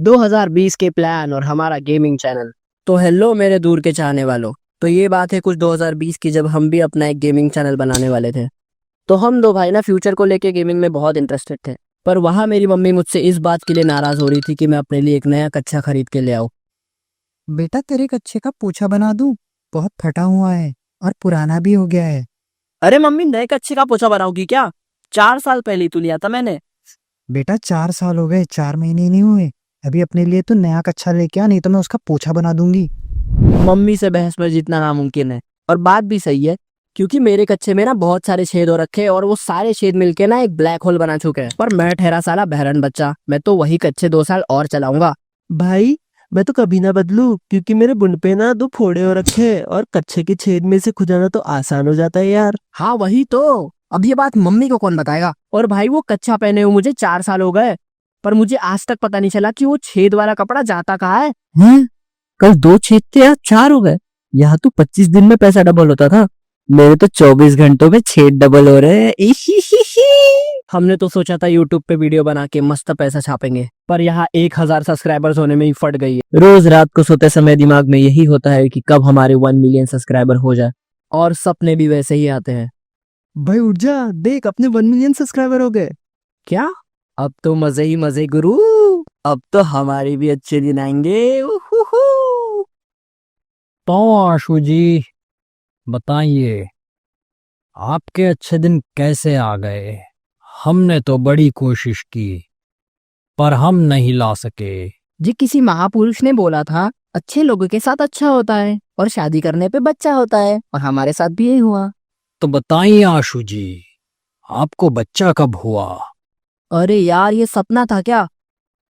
2020 के प्लान और हमारा गेमिंग चैनल। तो हेलो मेरे दूर के चाहने वालों। तो ये बात है कुछ 2020 की, जब हम भी अपना एक गेमिंग चैनल बनाने वाले थे। तो हम दो भाई ना फ्यूचर को लेके गेमिंग में बहुत इंटरेस्टेड थे। पर वहाँ मेरी मम्मी मुझसे इस बात के लिए नाराज हो रही थी कि मैं अपने लिए एक नया कच्छा खरीद के ले आऊँ। बेटा तेरे कच्छे का पोछा बना दूं? बहुत फटा हुआ है और पुराना भी हो गया है। अरे मम्मी, नए कच्छे का पोछा बनाऊंगी क्या? 4 साल पहले ही तो लिया था मैंने। बेटा 4 साल हो गए, 4 महीने नहीं हुए। अभी अपने लिए तो नया कच्छा लेके आ, नहीं तो मैं उसका पोछा बना दूंगी। मम्मी से बहस में जीतना नामुमकिन है। और बात भी सही है, क्योंकि मेरे कच्चे में ना बहुत सारे छेद हो रखे हैं और वो सारे छेद मिलके ना एक ब्लैक होल बना चुके हैं। पर मैं ठहरा साला बहरन बच्चा, मैं तो वही कच्चे 2 साल और चलाऊंगा। भाई, मैं तो कभी ना बदलू, क्योंकि मेरे बुन पे ना 2 फोड़े हो रखे हैं और कच्छे के छेद में से खुजाना तो आसान हो जाता है यार। हाँ वही तो। अब ये बात मम्मी को कौन बताएगा? और भाई वो कच्चा पहने हुए मुझे 4 साल हो गए, पर मुझे आज तक पता नहीं चला कि वो छेद वाला कपड़ा जाता कहाँ है। हैं? कल 2 छेद थे, आज 4 हो गए। यहाँ तो 25 दिन में पैसा डबल होता था, मेरे तो 24 घंटों में छेद डबल हो रहे हैं। हमने तो सोचा था यूट्यूब पे वीडियो बना के मस्त पैसा छापेंगे, पर यहाँ 1,000 सब्सक्राइबर्स होने में ही फट गई है। रोज रात को सोते समय दिमाग में यही होता है कि कब हमारे 1 मिलियन सब्सक्राइबर हो जाए। और सपने भी वैसे ही आते हैं। भाई उठ जा, देख अपने 1 मिलियन सब्सक्राइबर हो गए। क्या? अब तो मजे ही मजे गुरु। अब तो हमारे भी अच्छे दिन आएंगे। उहुहु। तो आशु जी, बताइए, आपके अच्छे दिन कैसे आ गए? हमने तो बड़ी कोशिश की, पर हम नहीं ला सके। जी किसी महापुरुष ने बोला था, अच्छे लोगों के साथ अच्छा होता है और शादी करने पे बच्चा होता है, और हमारे साथ भी यही हुआ। तो बताइए आशु जी, आपको बच्चा कब हुआ? अरे यार, ये सपना था क्या?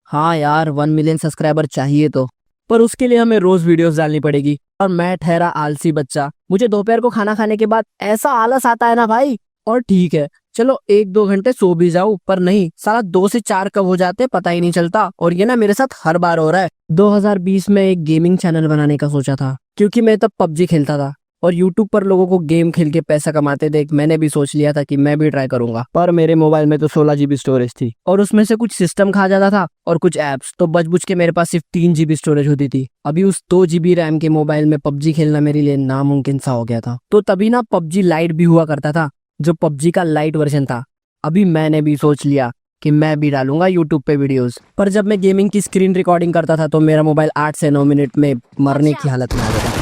हाँ यार, 1 मिलियन सब्सक्राइबर चाहिए तो, पर उसके लिए हमें रोज वीडियोस डालनी पड़ेगी। और मैं ठहरा आलसी बच्चा, मुझे दोपहर को खाना खाने के बाद ऐसा आलस आता है ना भाई। और ठीक है, चलो 1-2 घंटे सो भी जाऊं, पर नहीं, साला 2 से 4 कब हो जाते पता ही नहीं चलता। और ये ना मेरे साथ हर बार हो रहा है। 2020 में एक गेमिंग चैनल बनाने का सोचा था, क्योंकि मैं तब पबजी खेलता था और यूट्यूब पर लोगों को गेम खेल के पैसा कमाते देख मैंने भी सोच लिया था कि मैं भी ट्राई करूंगा। पर मेरे मोबाइल में तो 16 GB स्टोरेज थी, और उसमें से कुछ सिस्टम खा जाता था और कुछ ऐप्स, तो बच के मेरे पास सिर्फ 3 GB स्टोरेज होती थी। अभी उस 2 GB रैम के मोबाइल में पबजी खेलना मेरे लिए नामुमकिन सा हो गया था। तो तभी ना पबजी लाइट भी हुआ करता था, जो पबजी का लाइट वर्जन था। अभी मैंने भी सोच लिया कि मैं भी डालूंगा यूट्यूब पे वीडियोस। पर जब मैं गेमिंग की स्क्रीन रिकॉर्डिंग करता था तो मेरा मोबाइल 8 से 9 मिनट में मरने की हालत में आ गया था।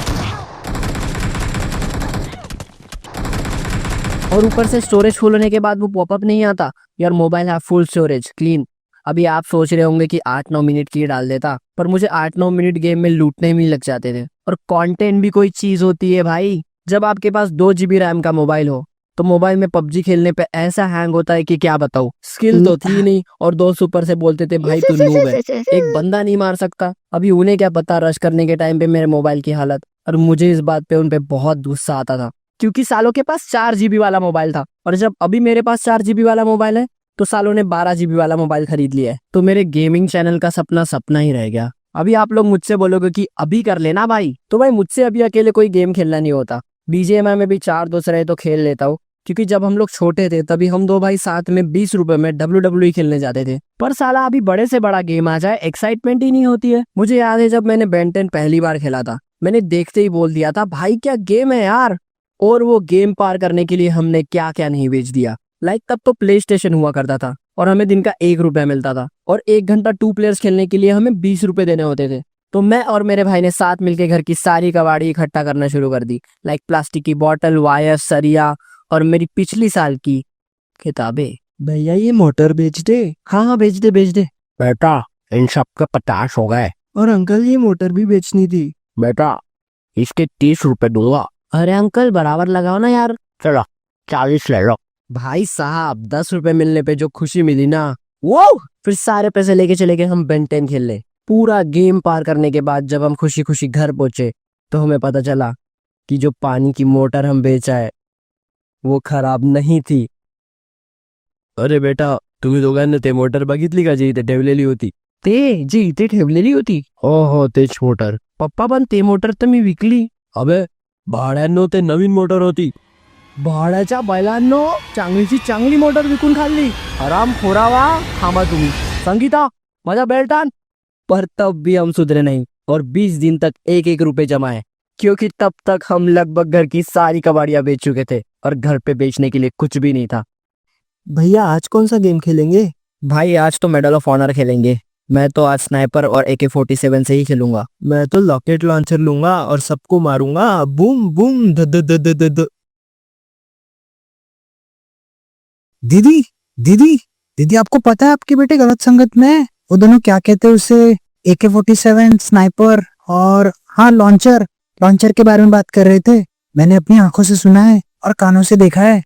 और ऊपर से स्टोरेज फुल होने के बाद वो पॉपअप नहीं आता, यार मोबाइल है फुल स्टोरेज क्लीन। अभी आप सोच रहे होंगे कि 8-9 मिनट की डाल देता, पर मुझे 8-9 मिनट गेम में लूटने में ही लग जाते थे। और कंटेंट भी कोई चीज होती है भाई। जब आपके पास 2 GB रैम का मोबाइल हो, तो मोबाइल में पबजी खेलने पे ऐसा हैंग होता है कि क्या बताऊं। स्किल तो थी नहीं, और दोस्त ऊपर से बोलते थे भाई तू नूब है, एक बंदा नहीं मार सकता। अभी उन्हें क्या पता रश करने के टाइम पे मेरे मोबाइल की हालत। और मुझे इस बात पे उन पे बहुत गुस्सा आता था, क्योंकि सालों के पास 4 GB वाला मोबाइल था, और जब अभी मेरे पास 4 GB वाला मोबाइल है, तो सालों ने 12 GB वाला मोबाइल खरीद लिया है। तो मेरे गेमिंग चैनल का सपना सपना ही रह गया। अभी आप लोग मुझसे बोलोगे कि अभी कर लेना भाई, तो भाई मुझसे अभी अकेले कोई गेम खेलना नहीं होता। BGMI में भी 4 दोस्त रहे तो खेल लेता हूँ, क्योंकि जब हम लोग छोटे थे तभी हम दो भाई साथ में 20 रुपए में WWE खेलने जाते थे। पर साला अभी बड़े से बड़ा गेम आ जाए एक्साइटमेंट ही नहीं होती है। मुझे याद है जब मैंने Ben 10 पहली बार खेला था, मैंने देखते ही बोल दिया था भाई क्या गेम है यार। और वो गेम पार करने के लिए हमने क्या क्या नहीं बेच दिया। लाइक तब तो प्ले स्टेशन हुआ करता था और हमें दिन का 1 रुपया मिलता था, और 1 घंटा 2 प्लेयर्स खेलने के लिए हमें 20 रुपए देने होते थे। तो मैं और मेरे भाई ने साथ मिलके घर की सारी कबाड़ी इकट्ठा करना शुरू कर दी, लाइक प्लास्टिक की बोतल, वायर, सरिया, और मेरी पिछली साल की किताबें। भैया ये मोटर बेच दे। हाँ हाँ, बेच दे बेच दे। बेटा, इन सब के 50 हो गए। और अंकल ये मोटर भी बेचनी थी। बेटा, इसके 30 रुपए दूंगा। अरे अंकल बराबर लगाओ ना यार। चलो 40 ले लो। भाई साहब 10 रुपए मिलने पे जो खुशी मिली ना, वो फिर सारे पैसे लेके चले गए हम Ben 10 खेलने। पूरा गेम पार करने के बाद जब हम खुशी खुशी घर पहुंचे, तो हमें पता चला कि जो पानी की मोटर हम बेचा है वो खराब नहीं थी। अरे बेटा, तुम्ही दोघांनी ते मोटर बघितली का जी इथे ठेवलेली होती? ते जी इथे ठेवलेली होती? हो तेच मोटर. पप्पा पण ते मोटर तर मी विकली. अबे भाड्यांनो, ते नवीन मोटर होती. भाड्याच्या बैलांनो, चांगलीची चांगली मोटर विकून खाल्ली. आराम खोरावा. थांबा तुम्ही. संगीता, माझा बेल्ट आण. पर तब भी हम सुधरे नहीं और 20 दिन तक 1-1 रुपए जमाए, क्योंकि तब तक हम लगभग घर की सारी कबाड़ियां बेच चुके थे और घर पे बेचने के लिए कुछ भी नहीं था। भैया आज कौन सा गेम खेलेंगे? भाई आज तो मेडल ऑफ ऑनर खेलेंगे। मैं तो आज स्नाइपर और AK-47 से ही खेलूंगा। मैं तो रॉकेट लॉन्चर लूंगा और सबको मारूंगा, boom boom the the the the the the. दीदी दीदी दीदी, आपको पता है आपके बेटे गलत संगत में है? वो दोनों क्या कहते हैं उसे, AK-47, स्नाइपर और हाँ लॉन्चर, लॉन्चर के बारे में बात कर रहे थे। मैंने अपनी आंखों से सुना है और कानों से देखा है।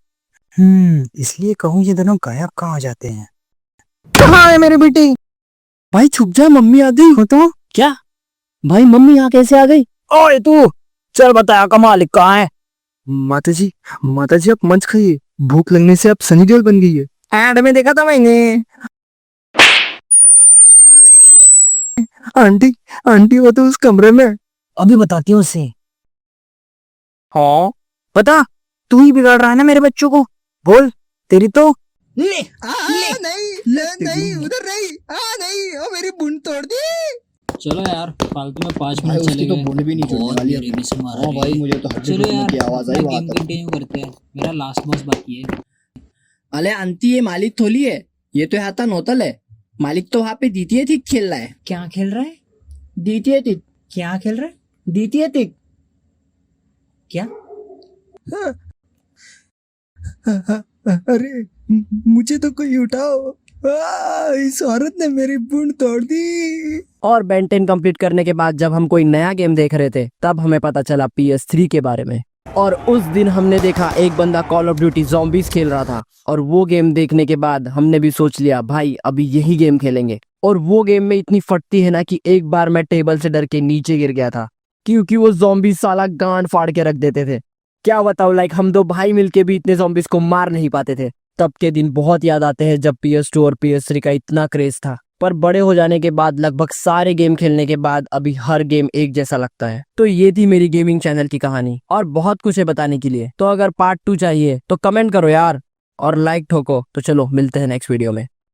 इसलिए कहूँ ये दोनों गायब कहाँ हो जाते हैं? कहाँ है मेरे बेटे? भाई छुप जा, मम्मी आ गई। हो तो क्या भाई, मम्मी यहाँ कैसे आ गई? ओए तू, चल बताया का मालिक कहाँ है? माता जी आप मंच खाइए, भूख लगने से आप सनी देओल बन गई है। एड में देखा था मैंने। आंटी वो तो उस कमरे में। अभी बताती हूँ उसे। हाँ बता, तू ही बिगाड़ रहा है ना मेरे बच्चों को। बोल, तेरी तो नहीं उधर नहीं, ओ मेरी बुन तोड़ दी। चलो यार, फालतू में 5 मिनट चले गए। बुन भी नहीं बहुत बेरहमी से मारा रे। मुझे तो चलो यार, अपना गेम कंटिन्यू करते हैं। मेरा लास्ट बॉस बाकी है। अले आंटी, ये मालिक थोली है, ये तो हाथा नोतल है। मालिक तो वहाँ पे द्वितीय थिक खेल रहा है। क्या खेल रहा है? द्वितीय थिक, क्या खेल रहा है? द्वितीय थिक। क्या? अरे मुझे तो कोई उठाओ, इस औरत ने मेरी बुन तोड़ दी। और Ben 10 कंप्लीट करने के बाद जब हम कोई नया गेम देख रहे थे, तब हमें पता चला PS3 के बारे में। और उस दिन हमने देखा एक बंदा कॉल ऑफ ड्यूटी ज़ॉम्बीज खेल रहा था, और वो गेम देखने के बाद हमने भी सोच लिया भाई अभी यही गेम खेलेंगे। और वो गेम में इतनी फटती है ना कि एक बार मैं टेबल से डर के नीचे गिर गया था, क्योंकि वो ज़ॉम्बीज साला गांड फाड़ के रख देते थे। क्या बताओ, लाइक हम दो भाई मिलके भी इतने ज़ॉम्बीज को मार नहीं पाते थे। तब के दिन बहुत याद आते हैं जब PS2 और PS3 का इतना क्रेज था। पर बड़े हो जाने के बाद, लगभग सारे गेम खेलने के बाद, अभी हर गेम एक जैसा लगता है। तो ये थी मेरी गेमिंग चैनल की कहानी, और बहुत कुछ है बताने के लिए। तो अगर पार्ट 2 चाहिए तो कमेंट करो यार, और लाइक ठोको। तो चलो मिलते हैं नेक्स्ट वीडियो में।